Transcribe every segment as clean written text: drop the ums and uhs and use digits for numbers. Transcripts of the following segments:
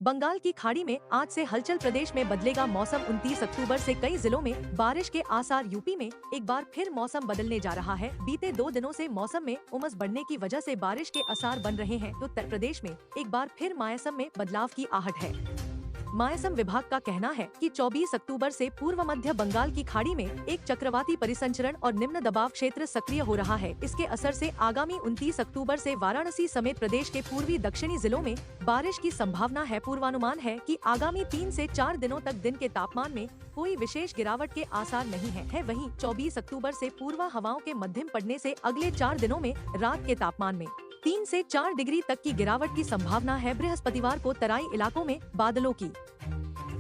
बंगाल की खाड़ी में आज से हलचल, प्रदेश में बदलेगा मौसम। 29 अक्टूबर से कई जिलों में बारिश के आसार। यूपी में एक बार फिर मौसम बदलने जा रहा है। बीते 2 दिनों से मौसम में उमस बढ़ने की वजह से बारिश के आसार बन रहे हैं। तो उत्तर प्रदेश में एक बार फिर मौसम में बदलाव की आहट है। मौसम विभाग का कहना है कि 24 अक्टूबर से पूर्व मध्य बंगाल की खाड़ी में एक चक्रवाती परिसंचरण और निम्न दबाव क्षेत्र सक्रिय हो रहा है। इसके असर से आगामी 29 अक्टूबर से वाराणसी समेत प्रदेश के पूर्वी दक्षिणी जिलों में बारिश की संभावना है। पूर्वानुमान है कि आगामी 3 से 4 दिनों तक दिन के तापमान में कोई विशेष गिरावट के आसार नहीं है। वहीं 24 अक्टूबर से पूर्वा हवाओं के मध्यम पड़ने से अगले 4 दिनों में रात के तापमान में 3 से 4 डिग्री तक की गिरावट की संभावना है। बृहस्पतिवार को तराई इलाकों में बादलों की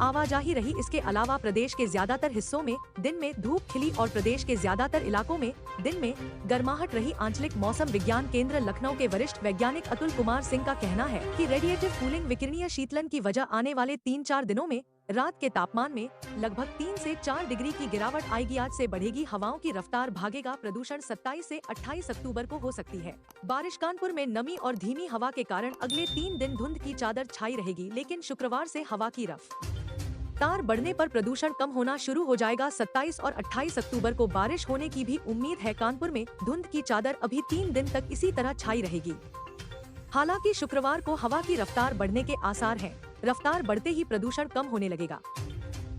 आवाजाही रही। इसके अलावा प्रदेश के ज्यादातर हिस्सों में दिन में धूप खिली और प्रदेश के ज्यादातर इलाकों में दिन में गर्माहट रही। आंचलिक मौसम विज्ञान केंद्र लखनऊ के वरिष्ठ वैज्ञानिक अतुल कुमार सिंह का कहना है कि रेडिएटिव कूलिंग विकिरणीय शीतलन की वजह आने वाले 3-4 दिनों में रात के तापमान में लगभग 3 से 4 डिग्री की गिरावट आएगी। आज से बढ़ेगी हवाओं की रफ्तार, भागेगा प्रदूषण। 27 से 28 अक्टूबर को हो सकती है बारिश। कानपुर में नमी और धीमी हवा के कारण अगले 3 दिन धुंध की चादर छाई रहेगी, लेकिन शुक्रवार से हवा की रफ्तार बढ़ने पर प्रदूषण कम होना शुरू हो जाएगा। 27 और 28 अक्टूबर को बारिश होने की भी उम्मीद है। कानपुर में धुंध की चादर अभी 3 दिन तक इसी तरह छाई रहेगी। हालांकि शुक्रवार को हवा की रफ्तार बढ़ने के आसार हैं। रफ्तार बढ़ते ही प्रदूषण कम होने लगेगा।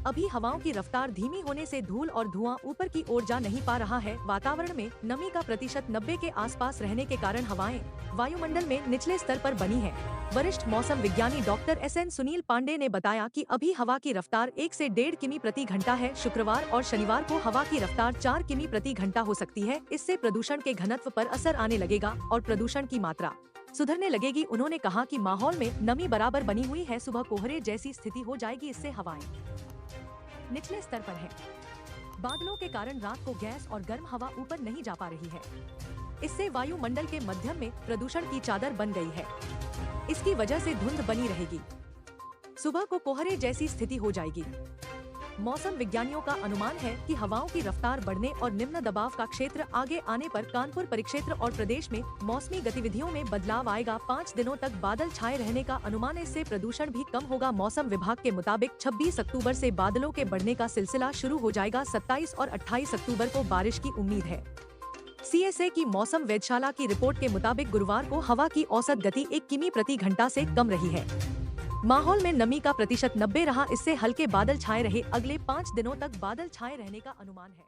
अभी हवाओं की रफ्तार धीमी होने से धूल और धुआं ऊपर की ओर जा नहीं पा रहा है। वातावरण में नमी का प्रतिशत 90 के आसपास रहने के कारण हवाएं वायुमंडल में निचले स्तर पर बनी है। वरिष्ठ मौसम विज्ञानी डॉक्टर SN सुनील पांडे ने बताया कि अभी हवा की रफ्तार 1 से 1.5 किमी प्रति घंटा है। शुक्रवार और शनिवार को हवा की रफ्तार 4 किमी प्रति घंटा हो सकती है। इससे प्रदूषण के घनत्व पर असर आने लगेगा और प्रदूषण की मात्रा सुधरने लगेगी। उन्होंने कहा कि माहौल में नमी बराबर बनी हुई है। सुबह कोहरे जैसी स्थिति हो जाएगी। इससे हवाएं निचले स्तर पर है। बादलों के कारण रात को गैस और गर्म हवा ऊपर नहीं जा पा रही है। इससे वायुमंडल के मध्यम में प्रदूषण की चादर बन गई है। इसकी वजह से धुंध बनी रहेगी। सुबह को कोहरे जैसी स्थिति हो जाएगी। मौसम विज्ञानियों का अनुमान है कि हवाओं की रफ्तार बढ़ने और निम्न दबाव का क्षेत्र आगे आने पर कानपुर परिक्षेत्र और प्रदेश में मौसमी गतिविधियों में बदलाव आएगा। 5 दिनों तक बादल छाए रहने का अनुमान है। इससे प्रदूषण भी कम होगा। मौसम विभाग के मुताबिक 26 अक्टूबर से बादलों के बढ़ने का सिलसिला शुरू हो जाएगा। 27 और 28 अक्टूबर को बारिश की उम्मीद है। CSA की मौसम वेधशाला की रिपोर्ट के मुताबिक गुरुवार को हवा की औसत गति 1 किमी प्रति घंटा से कम रही है। माहौल में नमी का प्रतिशत 90 रहा। इससे हल्के बादल छाए रहे। अगले 5 दिनों तक बादल छाए रहने का अनुमान है।